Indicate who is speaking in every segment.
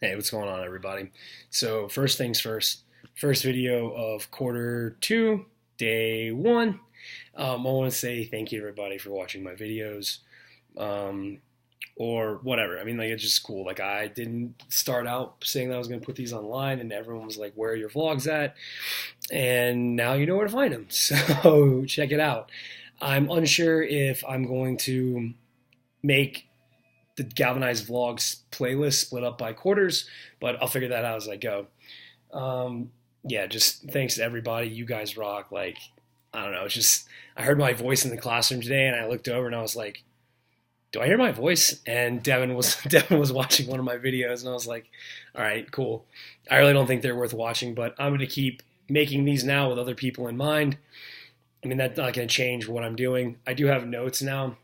Speaker 1: Hey, what's going on, everybody? So, first things first, first video of quarter two, day one. I want to say thank you to everybody for watching my videos, um, or whatever. I mean, like, it's just cool. Like, I didn't start out saying that I was going to put these online, and everyone was like, "Where are your vlogs at?" And now you know where to find them. So, check it out. I'm unsure if I'm going to make the galvanized vlogs playlist split up by quarters, but I'll figure that out as I go. Yeah, just thanks to everybody. You guys rock. Like, I don't know. It's just, I heard my voice in the classroom today and I looked over and I was like, do I hear my voice? And Devin was Devin was watching one of my videos and I was like, all right, cool. I really don't think they're worth watching, but I'm going to keep making these now with other people in mind. I mean, that's not going to change what I'm doing. I do have notes now.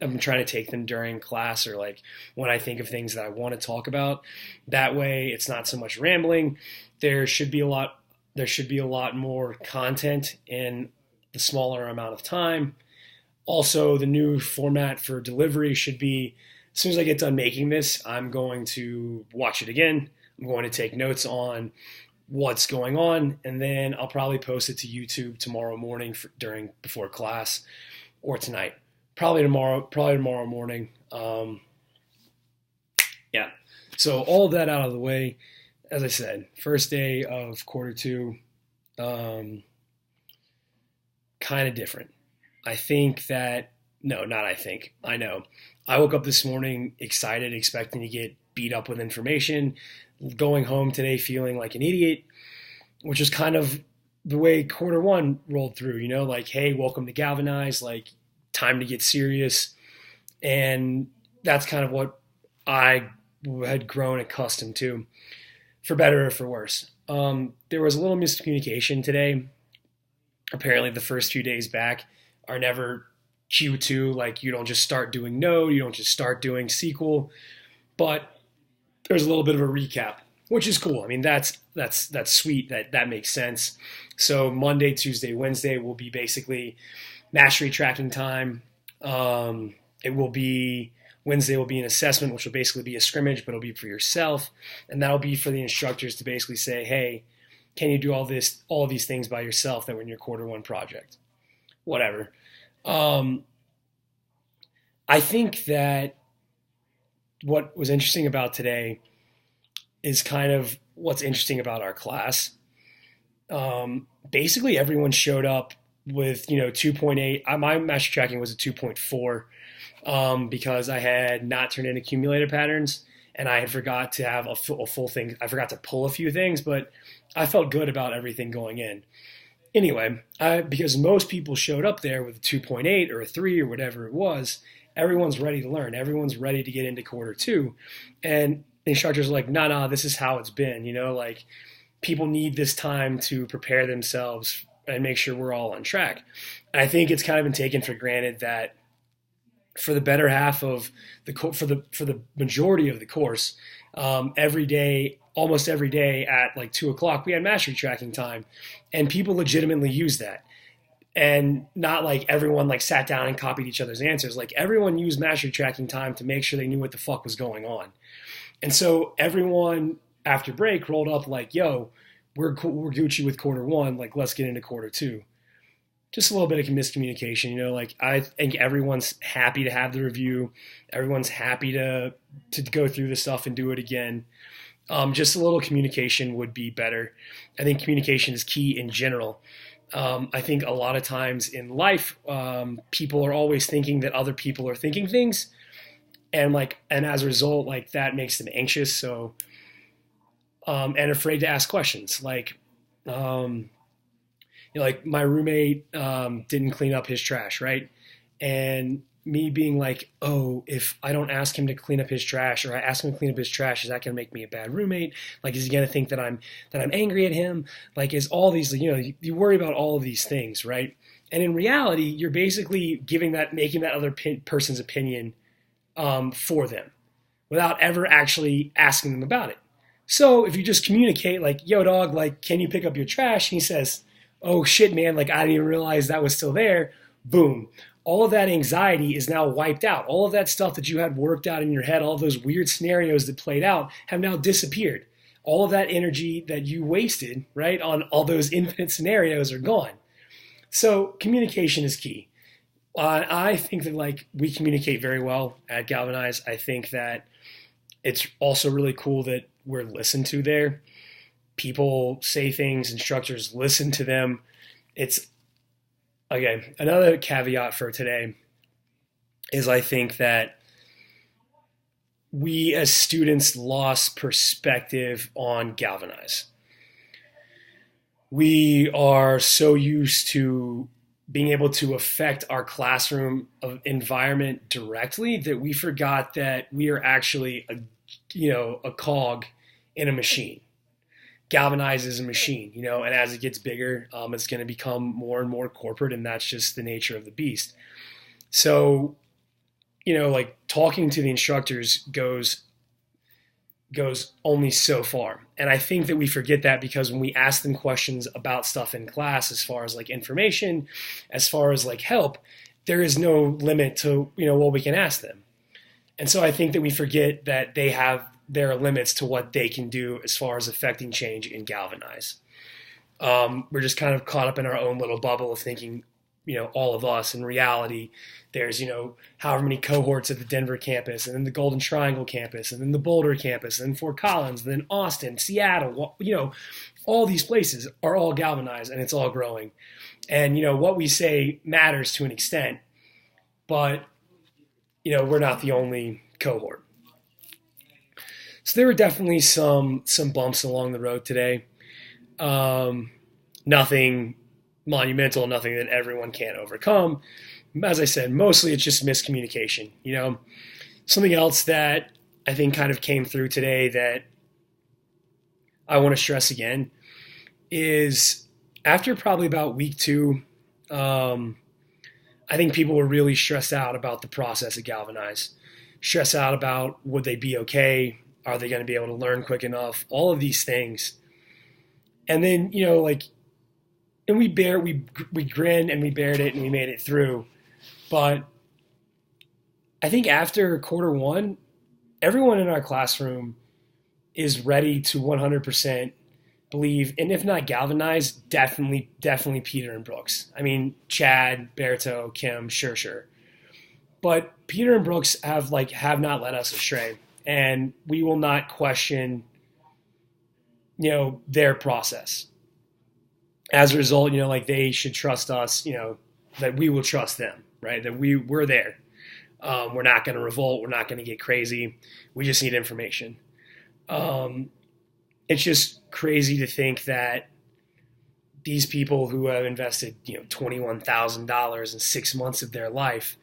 Speaker 1: I'm trying to take them during class or like when I think of things that I want to talk about. That way, it's not so much rambling. There should be a lot. There should be a lot more content in the smaller amount of time. Also, the new format for delivery should be as soon as I get done making this, I'm going to watch it again. I'm going to take notes on what's going on, and then I'll probably post it to YouTube tomorrow morning before class or tonight. Probably tomorrow morning. Yeah. So all of that out of the way. As I said, first day of quarter two, kind of different. I think that, no, not I think, I know. I woke up this morning excited, expecting to get beat up with information, going home today feeling like an idiot, which is kind of the way quarter one rolled through, like, hey, welcome to Galvanize, like, time to get serious. And that's kind of what I had grown accustomed to, for better or for worse. There was a little miscommunication today. Apparently the first few days back are never Q2. Like, you don't just start doing Node, you don't just start doing SQL, but there's a little bit of a recap, which is cool. I mean, that's sweet. That makes sense. So Monday, Tuesday, Wednesday will be basically mastery tracking time. It will be Wednesday will be an assessment, which will basically be a scrimmage, but it'll be for yourself, and that'll be for the instructors to basically say, hey, can you do all of these things by yourself that were in your quarter one project? Whatever. I think that what was interesting about today is kind of what's interesting about our class. Basically, everyone showed up with 2.8. My master tracking was a 2.4 because I had not turned in accumulator patterns and I had forgot to have a full thing. I forgot to pull a few things, but I felt good about everything going in. Anyway, because most people showed up there with a 2.8 or a 3 or whatever it was, everyone's ready to learn. Everyone's ready to get into quarter two. And the instructors are like, nah, this is how it's been. Like, people need this time to prepare themselves and make sure we're all on track. And I think it's kind of been taken for granted that for the better half of for the majority of the course, almost every day at like 2:00, we had mastery tracking time, and people legitimately used that. And not like everyone like sat down and copied each other's answers. Like, everyone used mastery tracking time to make sure they knew what the fuck was going on. And so everyone after break rolled up like, yo, we're Gucci with quarter one, like, let's get into quarter two. Just a little bit of miscommunication, like, I think everyone's happy to have the review. Everyone's happy to go through this stuff and do it again. Just a little communication would be better. I think communication is key in general. I think a lot of times in life, people are always thinking that other people are thinking things. And as a result, like, that makes them anxious. So, and afraid to ask questions. Like, like my roommate didn't clean up his trash, right? And me being like, oh, if I don't ask him to clean up his trash, or I ask him to clean up his trash, is that going to make me a bad roommate? Like, is he going to think that I'm angry at him? Like, is all these, you worry about all of these things, right? And in reality, you're basically making that other person's opinion for them without ever actually asking them about it. So if you just communicate like, yo, dog, like, can you pick up your trash? And he says, oh shit, man, like, I didn't even realize that was still there. Boom. all of that anxiety is now wiped out. All of that stuff that you had worked out in your head, all of those weird scenarios that played out have now disappeared. All of that energy that you wasted, right, on all those infinite scenarios are gone. So communication is key. I think that like we communicate very well at Galvanize. I think that it's also really cool that we're listened to there. People say things, instructors listen to them. It's, okay, another caveat for today is I think that we as students lost perspective on Galvanize. We are so used to being able to affect our classroom environment directly that we forgot that we are actually a cog in a machine. Galvanize is a machine, and as it gets bigger, it's going to become more and more corporate, and that's just the nature of the beast. So, like talking to the instructors goes only so far. And I think that we forget that because when we ask them questions about stuff in class, as far as like information, as far as like help, there is no limit to, what we can ask them. And so I think that we forget that there are limits to what they can do as far as affecting change in Galvanize. We're just kind of caught up in our own little bubble of thinking, all of us. In reality, there's, however many cohorts at the Denver campus, and then the Golden Triangle campus, and then the Boulder campus, and then Fort Collins, and then Austin, Seattle, all these places are all Galvanized, and it's all growing. And, what we say matters to an extent, but, we're not the only cohort. So there were definitely some bumps along the road today. Nothing monumental, nothing that everyone can't overcome. As I said, mostly it's just miscommunication. Something else that I think kind of came through today that I want to stress again is after probably about week 2, I think people were really stressed out about the process at Galvanize. Stressed out about would they be okay? Are they going to be able to learn quick enough? All of these things. And then, and we grinned and we bared it and we made it through. But I think after quarter 1, everyone in our classroom is ready to 100% believe, and if not Galvanize, definitely Peter and Brooks. I mean, Chad, Berto, Kim, sure. But Peter and Brooks have not led us astray, and we will not question, their process. As a result, they should trust us, that we will trust them, right? That we're there. We're not going to revolt. We're not going to get crazy. We just need information. It's just crazy to think that these people who have invested, $21,000 in 6 months of their life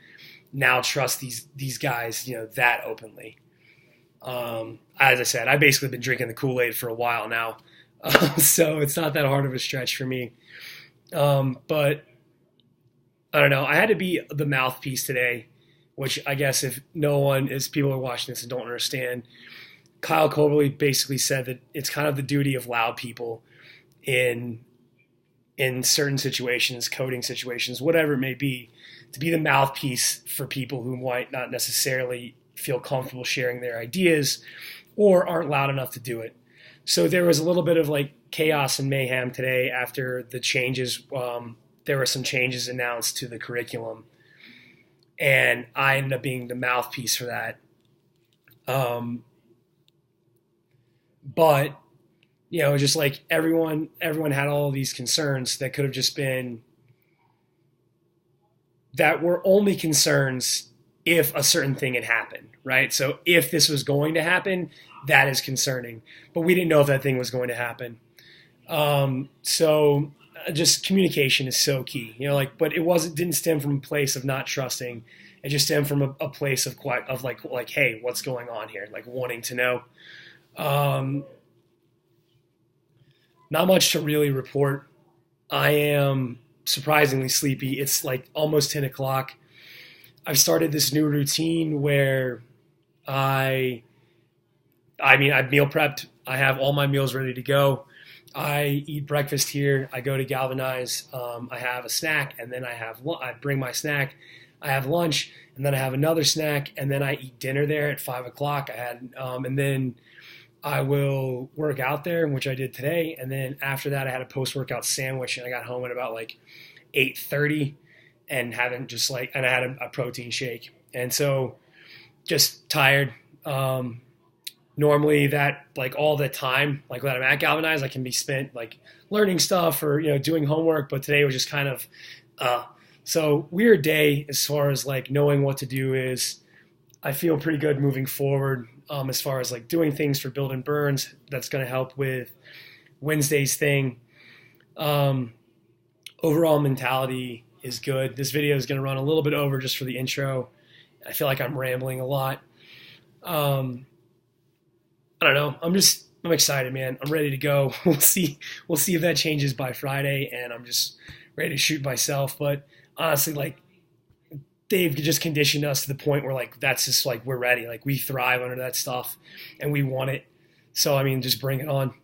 Speaker 1: now trust these guys, that openly. As I said, I've basically been drinking the Kool-Aid for a while now. So it's not that hard of a stretch for me. But I don't know. I had to be the mouthpiece today, which I guess if people are watching this and don't understand, Kyle Coberly basically said that it's kind of the duty of loud people in certain situations, coding situations, whatever it may be, to be the mouthpiece for people who might not necessarily feel comfortable sharing their ideas or aren't loud enough to do it. So there was a little bit of chaos and mayhem today after the changes. There were some changes announced to the curriculum, and I ended up being the mouthpiece for that. But just everyone had all of these concerns that could have just been that were only concerns if a certain thing had happened, right? So if this was going to happen, that is concerning. But we didn't know if that thing was going to happen. So just communication is so key, but it didn't stem from a place of not trusting. It just stemmed from a place of hey, what's going on here? Wanting to know. Not much to really report. I am surprisingly sleepy. It's almost 10 o'clock. I've started this new routine where I've meal prepped. I have all my meals ready to go. I eat breakfast here. I go to Galvanize. I have a snack, and then I bring my snack. I have lunch, and then I have another snack, and then I eat dinner there at 5 o'clock. And then I will work out there, which I did today. And then after that, I had a post-workout sandwich, and I got home at about like 8:30, and I had a protein shake. And so just tired. Normally that like all the time, like when I'm at Galvanize, I can be spent like learning stuff or, doing homework. But today was just kind of, so weird day as far as like knowing what to do is. I feel pretty good moving forward as far as like doing things for Build and Burns. That's going to help with Wednesday's thing. Overall mentality is good. This video is going to run a little bit over just for the intro. I feel like I'm rambling a lot. I don't know. I'm excited, man. I'm ready to go. We'll see if that changes by Friday, and I'm just ready to shoot myself. But honestly, like, they've just conditioned us to the point where like that's just like we're ready. Like we thrive under that stuff and we want it. So I mean, just bring it on.